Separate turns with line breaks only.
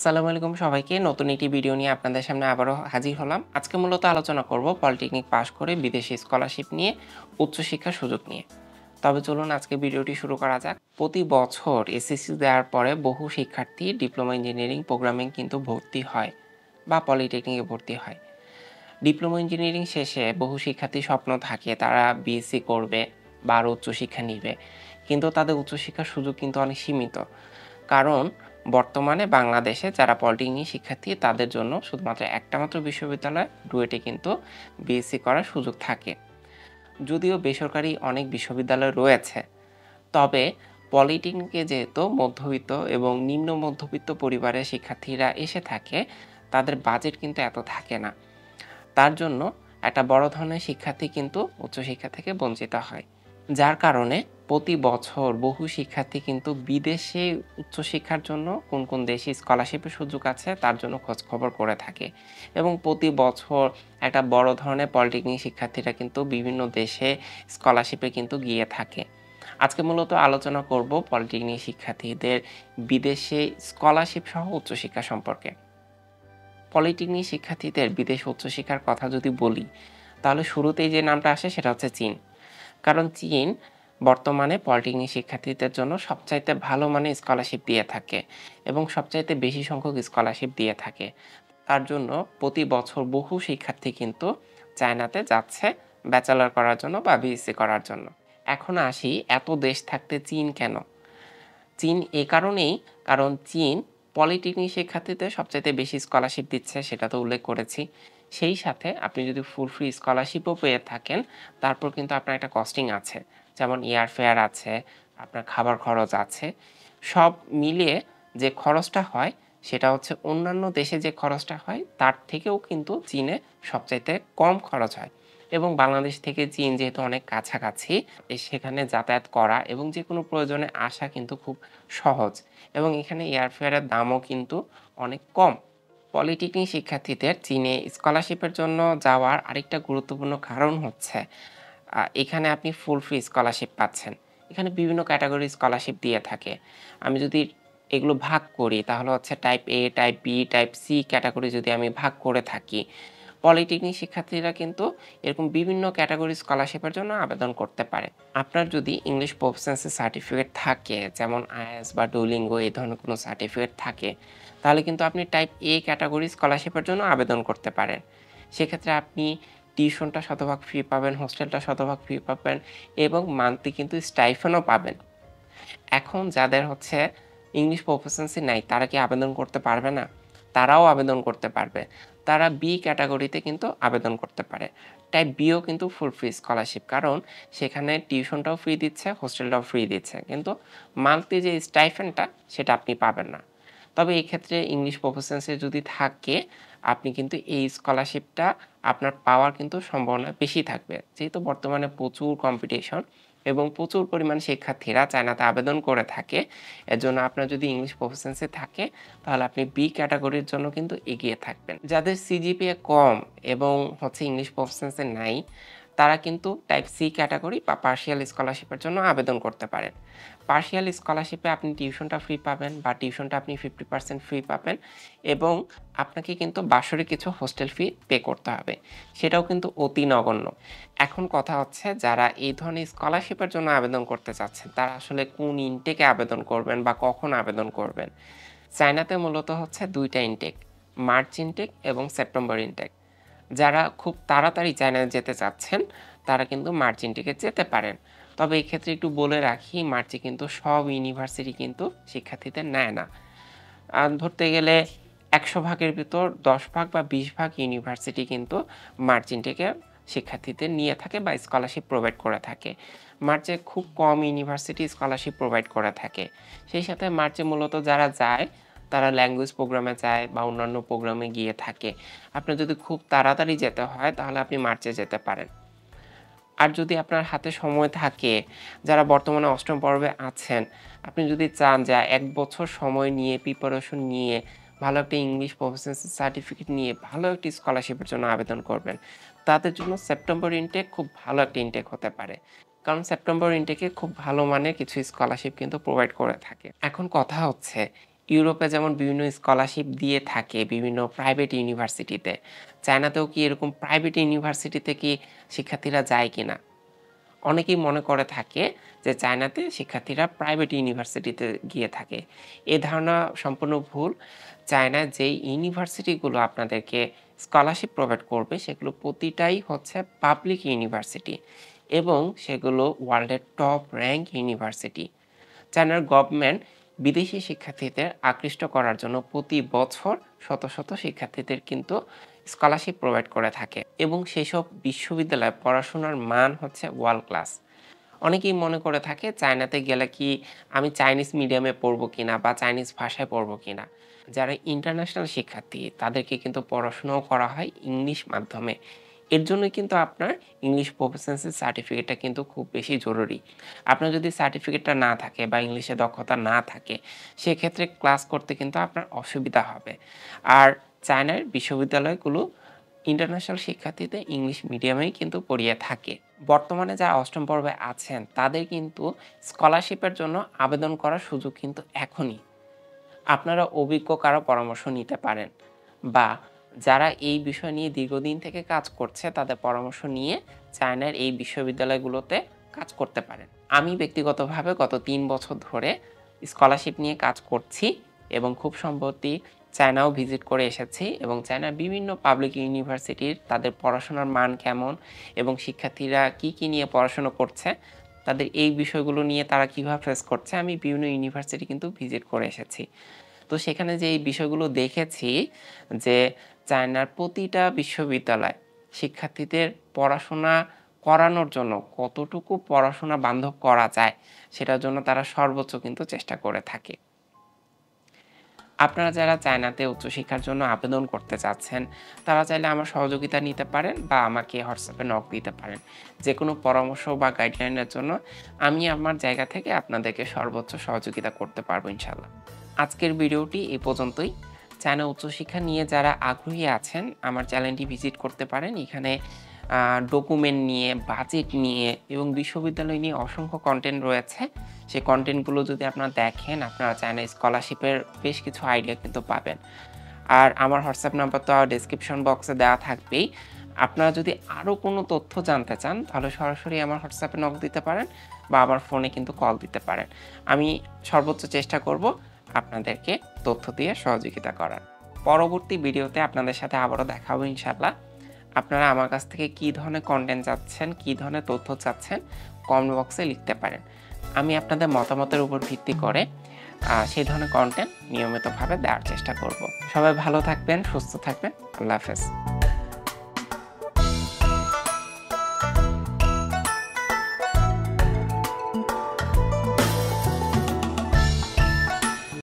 আসসালামু আলাইকুম সবাইকে। নতুন একটি ভিডিও নিয়ে আপনাদের সামনে আবারও হাজির হলাম। আজকে মূলত আলোচনা করব পলিটেকনিক পাশ করে বিদেশি স্কলারশিপ নিয়ে, উচ্চশিক্ষার সুযোগ নিয়ে। তবে চলুন আজকে ভিডিওটি শুরু করা যাক। প্রতি বছর এসএসসি দেওয়ার পরে বহু শিক্ষার্থী ডিপ্লোমা ইঞ্জিনিয়ারিং প্রোগ্রামে কিন্তু ভর্তি হয় বা পলিটেকনিকে ভর্তি হয়। ডিপ্লোমা ইঞ্জিনিয়ারিং শেষে বহু শিক্ষার্থীর স্বপ্ন থাকে তারা বিএসসি করবে বা আরও উচ্চশিক্ষা নিবে। কিন্তু তাদের উচ্চশিক্ষার সুযোগ কিন্তু অনেক সীমিত। কারণ বর্তমানে বাংলাদেশে যারা পলিটেকনিক শিক্ষার্থী তাদের জন্য শুধুমাত্র একটা মাত্র বিশ্ববিদ্যালয় ডুয়েটে কিন্তু বিএসসি করার সুযোগ থাকে। যদিও বেসরকারি অনেক বিশ্ববিদ্যালয় রয়েছে, তবে পলিটেকনিকে যেহেতু মধ্যবিত্ত এবং নিম্ন মধ্যবিত্ত পরিবারের শিক্ষার্থীরা এসে থাকে, তাদের বাজেট কিন্তু এত থাকে না। তার জন্য একটা বড় ধরনের শিক্ষার্থী কিন্তু উচ্চশিক্ষা থেকে বঞ্চিত হয়। যার কারণে প্রতি বছর বহু শিক্ষার্থী কিন্তু বিদেশে উচ্চশিক্ষার জন্য কোন দেশে স্কলারশিপের সুযোগ আছে তার জন্য খোঁজখবর করে থাকে। এবং প্রতি বছর একটা বড় ধরনের পলিটেকনিক শিক্ষার্থীরা কিন্তু বিভিন্ন দেশে স্কলারশিপে কিন্তু গিয়ে থাকে। আজকে মূলত আলোচনা করব পলিটেকনিক শিক্ষার্থীদের বিদেশে স্কলারশিপ সহ উচ্চশিক্ষা সম্পর্কে। পলিটেকনিক শিক্ষার্থীদের বিদেশ উচ্চশিক্ষার কথা যদি বলি, তাহলে শুরুতেই যে নামটা আসে সেটা হচ্ছে চীন। কারণ চীন বর্তমানে পলিটেকনিক শিক্ষার্থীদের জন্য সবচাইতে ভালো মানের স্কলারশিপ দিয়ে থাকে এবং সবচাইতে বেশি সংখ্যক স্কলারশিপ দিয়ে থাকে। তার জন্য প্রতি বছর বহু শিক্ষার্থী কিন্তু চায়নাতে যাচ্ছে ব্যাচেলর করার জন্য বা বিএসসি করার জন্য। এখন আসি, এত দেশ থাকতে চীন কেন? চীন এ কারণেই, কারণ চীন পলিটেকনিক শিক্ষার্থীদের সবচাইতে বেশি স্কলারশিপ দিচ্ছে, সেটা তো উল্লেখ করেছি। সেই সাথে আপনি যদি ফুল ফ্রি স্কলারশিপও পেয়ে থাকেন, তারপর কিন্তু আপনার একটা কস্টিং আছে। যেমন এয়ার ফেয়ার আছে, আপনার খাবার খরচ আছে। সব মিলিয়ে যে খরচটা হয় সেটা হচ্ছে অন্যান্য দেশে যে খরচটা হয় তার থেকেও কিন্তু চীনে সবচাইতে কম খরচ হয়। এবং বাংলাদেশ থেকে চীন যেহেতু অনেক কাছাকাছি, সেখানে যাতায়াত করা এবং যেকোনো প্রয়োজনে আসা কিন্তু খুব সহজ। এবং এখানে এয়ারফেয়ারের দামও কিন্তু অনেক কম। পলিটেকনিক শিক্ষার্থীদের চীনে স্কলারশিপের জন্য যাওয়ার আরেকটা গুরুত্বপূর্ণ কারণ হচ্ছে এখানে আপনি ফুল ফ্রি স্কলারশিপ পাচ্ছেন। এখানে বিভিন্ন ক্যাটাগরি স্কলারশিপ দিয়ে থাকে। আমি যদি এগুলো ভাগ করি তাহলে হচ্ছে type A, type B, type C category যদি আমি ভাগ করে থাকি, পলিটেকনিক শিক্ষার্থীরা কিন্তু এরকম বিভিন্ন ক্যাটাগরি স্কলারশিপের জন্য আবেদন করতে পারে। আপনার যদি ইংলিশ প্রফিসিয়েন্সি সার্টিফিকেট থাকে, যেমন আইএলটিএস বা ডুওলিঙ্গো এই ধরনের কোনো সার্টিফিকেট থাকে, তাহলে কিন্তু আপনি টাইপ এ ক্যাটাগরি স্কলারশিপের জন্য আবেদন করতে পারেন। সেক্ষেত্রে আপনি টিউশনটা শতভাগ ফ্রি পাবেন, হোস্টেলটা শতভাগ ফ্রি পাবেন এবং মান্থলি কিন্তু স্টাইফেনও পাবেন। এখন যাদের হচ্ছে ইংলিশ প্রফিসিয়েন্সি নাই তারা কি আবেদন করতে পারবে না? তারাও আবেদন করতে পারবে। তারা বি ক্যাটাগরিতে কিন্তু আবেদন করতে পারে। টাইপ বিও কিন্তু ফুল ফ্রি স্কলারশিপ, কারণ সেখানে টিউশনটাও ফ্রি দিচ্ছে, হোস্টেলটাও ফ্রি দিচ্ছে। কিন্তু মান্থলি যে স্টাইফেন্ডটা সেটা আপনি পাবেন না। তবে এই ক্ষেত্রে ইংলিশ প্রফিসিয়েন্সি যদি থাকে, আপনি কিন্তু এই স্কলারশিপটা আপনার পাওয়ার কিন্তু সম্ভাবনা বেশি থাকবে। যেহেতু বর্তমানে প্রচুর কম্পিটিশন এবং প্রচুর পরিমাণ শিক্ষার্থীরা চায়নাতে আবেদন করে থাকে। এজন্য আপনার যদি ইংলিশ প্রফিসিয়েন্সি থাকে তাহলে আপনি বি ক্যাটাগরির জন্য কিন্তু এগিয়ে থাকবেন। যাদের সিজিপিএ কম এবং হচ্ছে ইংলিশ প্রফিসিয়েন্সি নাই, তারা কিন্তু টাইপ সি ক্যাটাগরি বা পার্শিয়াল স্কলারশিপের জন্য আবেদন করতে পারেন। পার্শিয়াল স্কলারশিপে আপনি টিউশনটা ফ্রি পাবেন বা টিউশনটা আপনি 50% ফ্রি পাবেন এবং আপনাকে কিন্তু বাৎসরিক কিছু হোস্টেল ফি পে করতে হবে। সেটাও কিন্তু অতি নগণ্য। এখন কথা হচ্ছে, যারা এই ধরনের স্কলারশিপের জন্য আবেদন করতে চাচ্ছেন, তারা আসলে কোন ইনটেকে আবেদন করবেন বা কখন আবেদন করবেন? চায়নাতে মূলত হচ্ছে ২ টা ইনটেক, মার্চ ইনটেক এবং সেপ্টেম্বর ইনটেক। যারা খুব তাড়াতাড়ি চায়নায় যেতে চাচ্ছেন, তারা কিন্তু মার্চ ইনটেকে যেতে পারেন। তবে এক্ষেত্রে একটু বলে রাখি, মার্চে কিন্তু সব ইউনিভার্সিটি কিন্তু শিক্ষার্থীদের নেয় না। ধরতে গেলে ১০০ ভাগের ভিতর ১০ ভাগ বা ২০ ভাগ ইউনিভার্সিটি কিন্তু মার্চ ইনটেকে শিক্ষার্থীদের নিয়ে থাকে বা স্কলারশিপ প্রোভাইড করে থাকে। মার্চে খুব কম ইউনিভার্সিটি স্কলারশিপ প্রোভাইড করে থাকে। সেই সাথে মার্চে মূলত যারা যায়, তারা ল্যাঙ্গুয়েজ প্রোগ্রামে যায় বা অন্যান্য প্রোগ্রামে গিয়ে থাকে। আপনার যদি খুব তাড়াতাড়ি যেতে হয় তাহলে আপনি মার্চে যেতে পারেন। আর যদি আপনার হাতে সময় থাকে, যারা বর্তমানে ৮ম পর্বে আছেন, আপনি যদি চান যে ১ বছর সময় নিয়ে প্রিপারেশন নিয়ে ভালো একটা ইংলিশ প্রফিসিয়েন্সি সার্টিফিকেট নিয়ে ভালো একটি স্কলারশিপের জন্য আবেদন করবেন, তাদের জন্য সেপ্টেম্বর ইনটেক খুব ভালো একটা ইনটেক হতে পারে। কারণ সেপ্টেম্বর ইনটেকে খুব ভালো মানের কিছু স্কলারশিপ কিন্তু প্রোভাইড করে থাকে। এখন কথা হচ্ছে, ইউরোপে যেমন বিভিন্ন স্কলারশিপ দিয়ে থাকে বিভিন্ন প্রাইভেট ইউনিভার্সিটিতে, চায়নাতেও কি এরকম প্রাইভেট ইউনিভার্সিটিতে কি শিক্ষার্থীরা যায় কিনা? অনেকেই মনে করে থাকে যে চায়নাতে শিক্ষার্থীরা প্রাইভেট ইউনিভার্সিটিতে গিয়ে থাকে। এ ধারণা সম্পূর্ণ ভুল। চায়নায় যেই ইউনিভার্সিটিগুলো আপনাদেরকে স্কলারশিপ প্রোভাইড করবে সেগুলো প্রতিটাই হচ্ছে পাবলিক ইউনিভার্সিটি এবং সেগুলো ওয়ার্ল্ডের টপ র‍্যাংক ইউনিভার্সিটি। চায়নার গভর্নমেন্ট বিদেশি শিক্ষার্থীদের আকৃষ্ট করার জন্য প্রতি বছর শত শত শিক্ষার্থীদের কিন্তু স্কলারশিপ প্রোভাইড করে থাকে এবং সেসব বিশ্ববিদ্যালয়ে পড়াশোনার মান হচ্ছে ওয়ার্ল্ড ক্লাস। অনেকেই মনে করে থাকে চায়নাতে গেলে কি আমি চাইনিজ মিডিয়ামে পড়বো কিনা বা চাইনিজ ভাষায় পড়বো কিনা। যারা ইন্টারন্যাশনাল শিক্ষার্থী তাদেরকে কিন্তু পড়াশোনাও করা হয় ইংলিশ মাধ্যমে। এর জন্যই কিন্তু আপনার ইংলিশ প্রফিসিয়েন্সি সার্টিফিকেটটা কিন্তু খুব বেশি জরুরি। আপনার যদি সার্টিফিকেটটা না থাকে বা ইংলিশে দক্ষতা না থাকে, সেক্ষেত্রে ক্লাস করতে কিন্তু আপনার অসুবিধা হবে। আর চায়নার বিশ্ববিদ্যালয়গুলো ইন্টারন্যাশনাল শিক্ষার্থীদের ইংলিশ মিডিয়ামেই কিন্তু পড়িয়ে থাকে। বর্তমানে যারা অষ্টম পর্বে আছেন তাদের কিন্তু স্কলারশিপের জন্য আবেদন করার সুযোগ কিন্তু এখনই। আপনারা অভিজ্ঞ কারো পরামর্শ নিতে পারেন বা যারা এই বিষয় নিয়ে দীর্ঘদিন থেকে কাজ করছে তাদের পরামর্শ নিয়ে চায়নার এই বিশ্ববিদ্যালয়গুলোতে কাজ করতে পারেন। আমি ব্যক্তিগতভাবে গত ৩ বছর ধরে স্কলারশিপ নিয়ে কাজ করছি এবং খুব সম্প্রতি চায়নাও ভিজিট করে এসেছি এবং চায়নার বিভিন্ন পাবলিক ইউনিভার্সিটির তাদের পড়াশোনার মান কেমন এবং শিক্ষার্থীরা কি নিয়ে পড়াশোনা করছে, তাদের এই বিষয়গুলো নিয়ে তারা কিভাবে ফেস করছে, আমি বিভিন্ন ইউনিভার্সিটি কিন্তু ভিজিট করে এসেছি। তো সেখানে যে এই বিষয়গুলো দেখেছি যে চায়নার প্রতিটা বিশ্ববিদ্যালয় শিক্ষার্থীদের পড়াশোনা করানোর জন্য কতটুকু পড়াশোনা বান্ধব করা যায় সেটার জন্য তারা সর্বোচ্চ কিন্তু চেষ্টা করে থাকে। আপনারা যারা চায়নাতে উচ্চশিক্ষার জন্য আবেদন করতে চাচ্ছেন, তারা চাইলে আমার সহযোগিতা নিতে পারেন বা আমাকে হোয়াটসঅ্যাপে নক দিতে পারেন। যেকোনো পরামর্শ বা গাইডলাইনের জন্য আমি আমার জায়গা থেকে আপনাদেরকে সর্বোচ্চ সহযোগিতা করতে পারবো ইনশাআল্লাহ। আজকের ভিডিওটি এ পর্যন্তই। চায়না উচ্চশিক্ষা নিয়ে যারা আগ্রহী আছেন, আমার চ্যানেলটি ভিজিট করতে পারেন। এখানে ডকুমেন্ট নিয়ে, বাজেট নিয়ে এবং বিশ্ববিদ্যালয় নিয়ে অসংখ্য কনটেন্ট রয়েছে। সেই কনটেন্টগুলো যদি আপনারা দেখেন, আপনারা চায়না স্কলারশিপের বেশ কিছু আইডিয়া কিন্তু পাবেন। আর আমার হোয়াটসঅ্যাপ নাম্বার তো ডেসক্রিপশন বক্সে দেওয়া থাকবেই। আপনারা যদি আরও কোনো তথ্য জানতে চান, তাহলে সরাসরি আমার হোয়াটসঅ্যাপে নক দিতে পারেন বা আমার ফোনে কিন্তু কল দিতে পারেন। আমি সর্বোচ্চ চেষ্টা করব আপনাদেরকে তথ্য দিয়ে সহযোগিতা করার। পরবর্তী ভিডিওতে আপনাদের সাথে আবারও দেখা হবে ইনশাআল্লাহ। আপনারা আমার কাছ থেকে কী ধরনের কনটেন্ট চাচ্ছেন, কী ধরনের তথ্য চাচ্ছেন, কমেন্ট বক্সে লিখতে পারেন। আমি আপনাদের মতামতের উপর ভিত্তি করে সেই ধরনের কনটেন্ট নিয়মিতভাবে দেওয়ার চেষ্টা করব। সবাই ভালো থাকবেন, সুস্থ থাকবেন। আল্লাহ হাফেজ।